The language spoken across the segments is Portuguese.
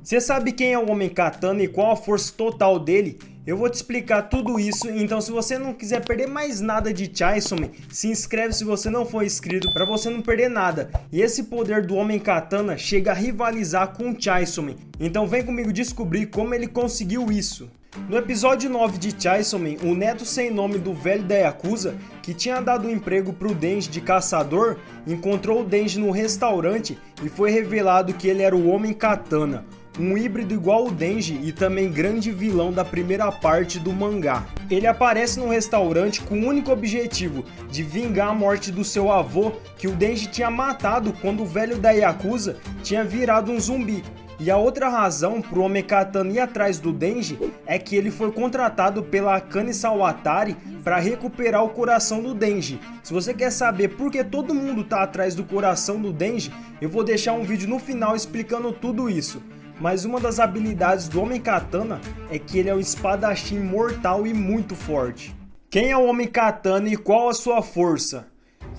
Você sabe quem é o Homem Katana e qual a força total dele? Eu vou te explicar tudo isso, então se você não quiser perder mais nada de Chainsaw Man, se inscreve se você não for inscrito para você não perder nada. E esse poder do Homem Katana chega a rivalizar com o Chainsaw Man, então vem comigo descobrir como ele conseguiu isso. No episódio 9 de Chainsaw Man, o neto sem nome do velho da Yakuza, que tinha dado um emprego pro Denji de caçador, encontrou o Denji no restaurante e foi revelado que ele era o Homem Katana, um híbrido igual ao Denji e também grande vilão da primeira parte do mangá. Ele aparece no restaurante com o único objetivo de vingar a morte do seu avô, que o Denji tinha matado quando o velho da Yakuza tinha virado um zumbi. E a outra razão pro Homem Katana ir atrás do Denji é que ele foi contratado pela Akane Sawatari para recuperar o coração do Denji. Se você quer saber por que todo mundo tá atrás do coração do Denji, eu vou deixar um vídeo no final explicando tudo isso. Mas uma das habilidades do Homem Katana é que ele é um espadachim mortal e muito forte. Quem é o Homem Katana e qual a sua força?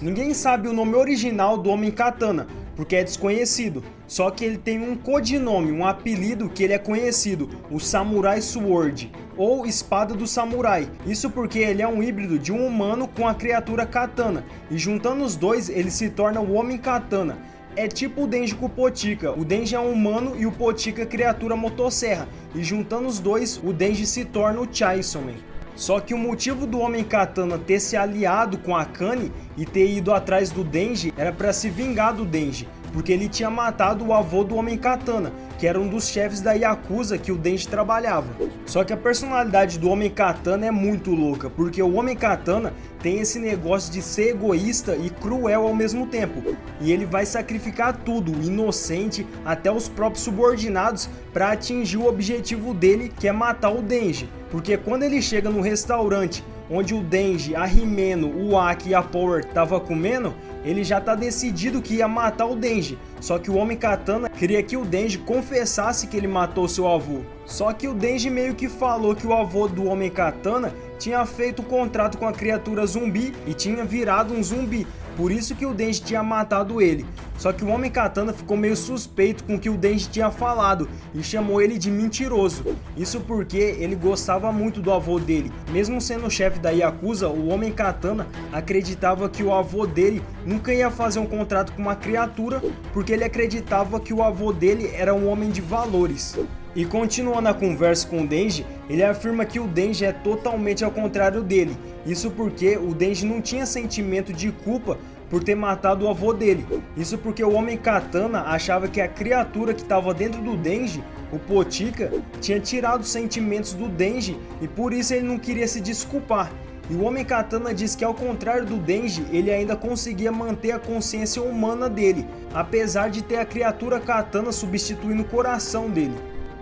Ninguém sabe o nome original do Homem Katana, porque é desconhecido. Só que ele tem um codinome, um apelido que ele é conhecido, o Samurai Sword, ou Espada do Samurai. Isso porque ele é um híbrido de um humano com a criatura Katana, e juntando os dois ele se torna o Homem Katana. É tipo o Denji com o Potika. O Denji é um humano e o Potika é criatura motosserra. E juntando os dois, o Denji se torna o Chainsaw Man. Só que o motivo do Homem Katana ter se aliado com a Akane e ter ido atrás do Denji era para se vingar do Denji, porque ele tinha matado o avô do Homem Katana, que era um dos chefes da Yakuza que o Denji trabalhava. Só que a personalidade do Homem Katana é muito louca, porque o Homem Katana tem esse negócio de ser egoísta e cruel ao mesmo tempo. E ele vai sacrificar tudo, inocente, até os próprios subordinados, para atingir o objetivo dele, que é matar o Denji. Porque quando ele chega no restaurante onde o Denji, a Himeno, o Aki e a Power tava comendo, ele já tá decidido que ia matar o Denji. Só que o Homem Katana queria que o Denji confessasse que ele matou seu avô. Só que o Denji meio que falou que o avô do Homem Katana tinha feito um contrato com a criatura zumbi e tinha virado um zumbi. Por isso que o Denji tinha matado ele. Só que o Homem Katana ficou meio suspeito com o que o Denji tinha falado e chamou ele de mentiroso. Isso porque ele gostava muito do avô dele. Mesmo sendo o chefe da Yakuza, o Homem Katana acreditava que o avô dele nunca ia fazer um contrato com uma criatura, porque ele acreditava que o avô dele era um homem de valores. E continuando a conversa com o Denji, ele afirma que o Denji é totalmente ao contrário dele. Isso porque o Denji não tinha sentimento de culpa por ter matado o avô dele. Isso porque o Homem Katana achava que a criatura que estava dentro do Denji, o Potika, tinha tirado os sentimentos do Denji e por isso ele não queria se desculpar. E o Homem Katana diz que ao contrário do Denji, ele ainda conseguia manter a consciência humana dele, apesar de ter a criatura Katana substituindo o coração dele.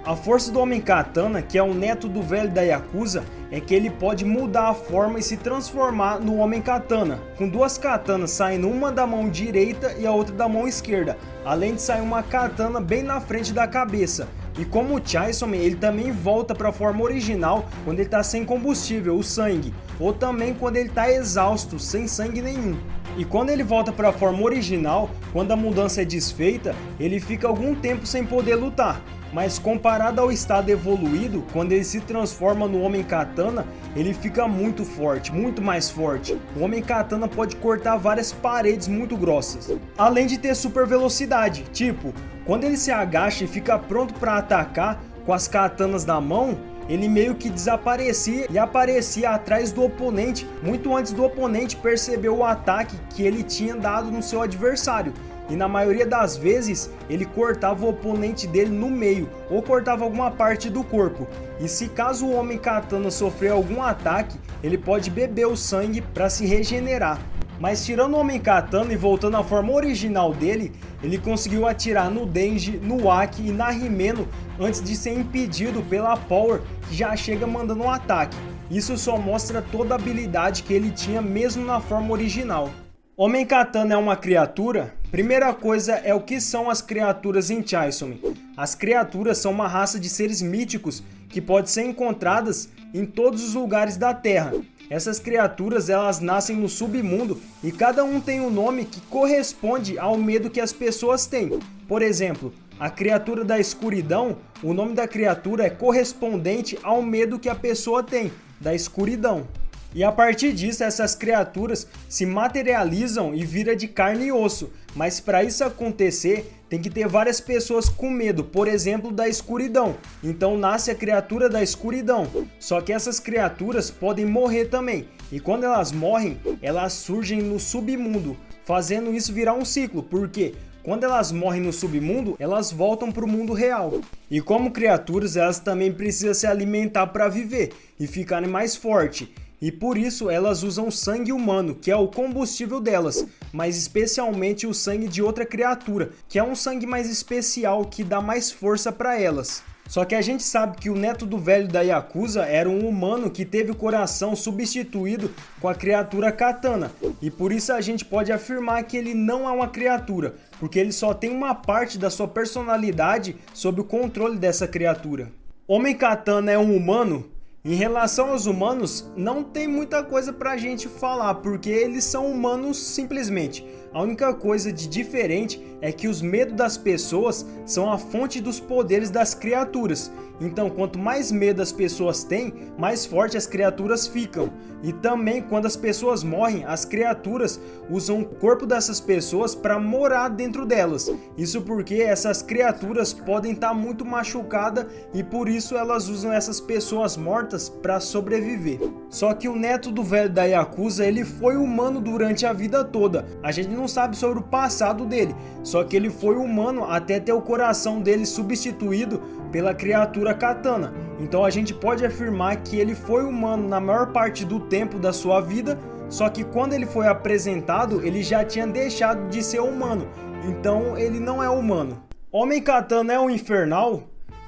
A força do Homem Katana, que é o neto do velho da Yakuza, é que ele pode mudar a forma e se transformar no Homem Katana, com duas katanas saindo uma da mão direita e a outra da mão esquerda, além de sair uma katana bem na frente da cabeça. E como o Chainsaw Man, ele também volta para a forma original quando ele está sem combustível, o sangue, ou também quando ele está exausto, sem sangue nenhum. E quando ele volta para a forma original, quando a mudança é desfeita, ele fica algum tempo sem poder lutar. Mas comparado ao estado evoluído, quando ele se transforma no Homem Katana, ele fica muito forte, muito mais forte. O Homem Katana pode cortar várias paredes muito grossas. Além de ter super velocidade, tipo, quando ele se agacha e fica pronto para atacar com as katanas na mão, ele meio que desaparecia e aparecia atrás do oponente, muito antes do oponente perceber o ataque que ele tinha dado no seu adversário. E na maioria das vezes, ele cortava o oponente dele no meio, ou cortava alguma parte do corpo. E se caso o Homem Katana sofrer algum ataque, ele pode beber o sangue para se regenerar. Mas tirando o Homem Katana e voltando à forma original dele, ele conseguiu atirar no Denji, no Aki e na Himeno antes de ser impedido pela Power, que já chega mandando um ataque. Isso só mostra toda a habilidade que ele tinha mesmo na forma original. Homem Katana é uma criatura? Primeira coisa é o que são as criaturas em Chainsaw Man. As criaturas são uma raça de seres míticos que podem ser encontradas em todos os lugares da Terra. Essas criaturas elas nascem no submundo e cada um tem um nome que corresponde ao medo que as pessoas têm. Por exemplo, a criatura da escuridão, o nome da criatura é correspondente ao medo que a pessoa tem da escuridão. E a partir disso, essas criaturas se materializam e viram de carne e osso. Mas para isso acontecer, tem que ter várias pessoas com medo, por exemplo, da escuridão. Então nasce a criatura da escuridão. Só que essas criaturas podem morrer também. E quando elas morrem, elas surgem no submundo, fazendo isso virar um ciclo. Por quê? Quando elas morrem no submundo, elas voltam para o mundo real. E como criaturas, elas também precisam se alimentar para viver e ficarem mais fortes. E por isso elas usam sangue humano, que é o combustível delas, mas especialmente o sangue de outra criatura, que é um sangue mais especial que dá mais força para elas. Só que a gente sabe que o neto do velho da Yakuza era um humano que teve o coração substituído com a criatura Katana. E por isso a gente pode afirmar que ele não é uma criatura, porque ele só tem uma parte da sua personalidade sob o controle dessa criatura. Homem Katana é um humano? Em relação aos humanos, não tem muita coisa pra gente falar, porque eles são humanos simplesmente. A única coisa de diferente é que os medos das pessoas são a fonte dos poderes das criaturas. Então, quanto mais medo as pessoas têm, mais fortes as criaturas ficam. E também, quando as pessoas morrem, as criaturas usam o corpo dessas pessoas para morar dentro delas. Isso porque essas criaturas podem estar muito machucadas e por isso elas usam essas pessoas mortas para sobreviver. Só que o neto do velho da Yakuza, ele foi humano durante a vida toda. A gente não sabe sobre o passado dele, só que ele foi humano até ter o coração dele substituído pela criatura Katana. Então a gente pode afirmar que ele foi humano na maior parte do tempo da sua vida, só que quando ele foi apresentado, ele já tinha deixado de ser humano. Então ele não é humano. Homem Katana é um infernal?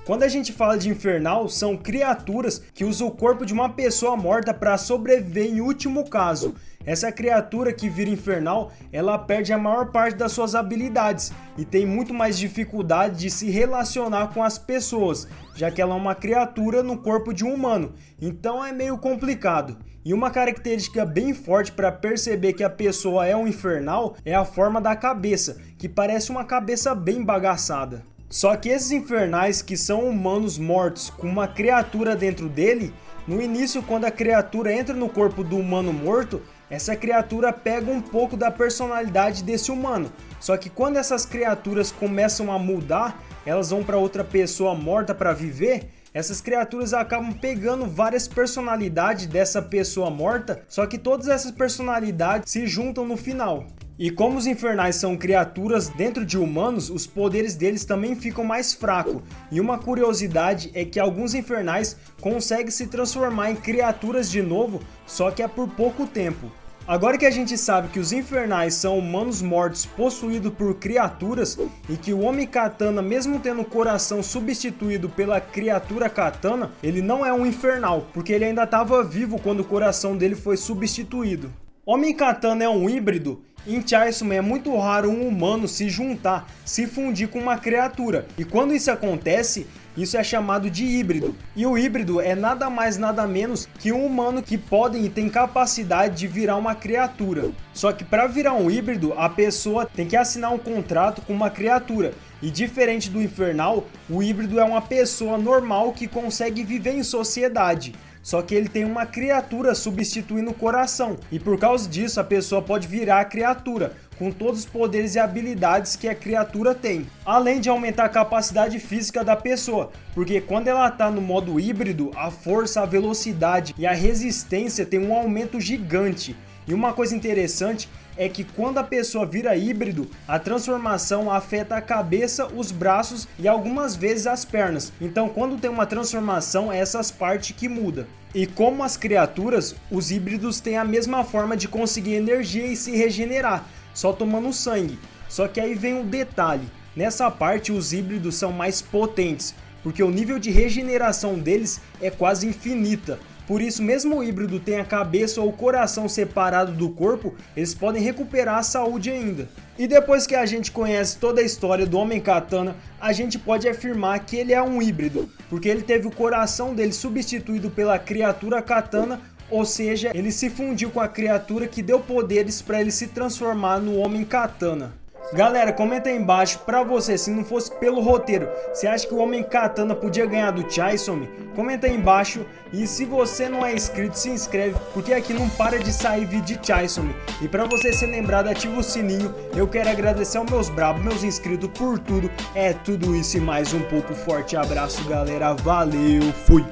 Quando a gente fala de infernal, são criaturas que usam o corpo de uma pessoa morta para sobreviver em último caso. Essa criatura que vira infernal, ela perde a maior parte das suas habilidades e tem muito mais dificuldade de se relacionar com as pessoas, já que ela é uma criatura no corpo de um humano, então é meio complicado. E uma característica bem forte para perceber que a pessoa é um infernal é a forma da cabeça, que parece uma cabeça bem bagaçada. Só que esses infernais que são humanos mortos com uma criatura dentro dele, no início quando a criatura entra no corpo do humano morto, essa criatura pega um pouco da personalidade desse humano. Só que quando essas criaturas começam a mudar, elas vão para outra pessoa morta para viver, essas criaturas acabam pegando várias personalidades dessa pessoa morta, só que todas essas personalidades se juntam no final. E como os infernais são criaturas dentro de humanos, os poderes deles também ficam mais fracos. E uma curiosidade é que alguns infernais conseguem se transformar em criaturas de novo, só que é por pouco tempo. Agora que a gente sabe que os infernais são humanos mortos possuídos por criaturas e que o Homem Katana, mesmo tendo o coração substituído pela criatura Katana, ele não é um infernal, porque ele ainda estava vivo quando o coração dele foi substituído. Homem Katana é um híbrido? Em Chainsaw Man é muito raro um humano se juntar, se fundir com uma criatura, e quando isso acontece, isso é chamado de híbrido. E o híbrido é nada mais nada menos que um humano que pode e tem capacidade de virar uma criatura. Só que para virar um híbrido, a pessoa tem que assinar um contrato com uma criatura. E diferente do infernal, o híbrido é uma pessoa normal que consegue viver em sociedade. Só que ele tem uma criatura substituindo o coração. E por causa disso, a pessoa pode virar a criatura, com todos os poderes e habilidades que a criatura tem. Além de aumentar a capacidade física da pessoa, porque quando ela está no modo híbrido, a força, a velocidade e a resistência tem um aumento gigante. E uma coisa interessante é que quando a pessoa vira híbrido, a transformação afeta a cabeça, os braços e algumas vezes as pernas. Então quando tem uma transformação, é essas partes que mudam. E como as criaturas, os híbridos têm a mesma forma de conseguir energia e se regenerar, só tomando sangue. Só que aí vem um detalhe, nessa parte os híbridos são mais potentes, porque o nível de regeneração deles é quase infinita. Por isso, mesmo o híbrido tem a cabeça ou o coração separado do corpo, eles podem recuperar a saúde ainda. E depois que a gente conhece toda a história do Homem Katana, a gente pode afirmar que ele é um híbrido, porque ele teve o coração dele substituído pela criatura Katana, ou seja, ele se fundiu com a criatura que deu poderes para ele se transformar no Homem Katana. Galera, comenta aí embaixo pra você, se não fosse pelo roteiro, você acha que o Homem Katana podia ganhar do Chainsaw? Comenta aí embaixo. E se você não é inscrito, se inscreve, porque aqui não para de sair vídeo de Chainsaw. E pra você ser lembrado, ativa o sininho. Eu quero agradecer aos meus brabos, meus inscritos por tudo. É tudo isso e mais um pouco. Forte abraço, galera. Valeu, fui!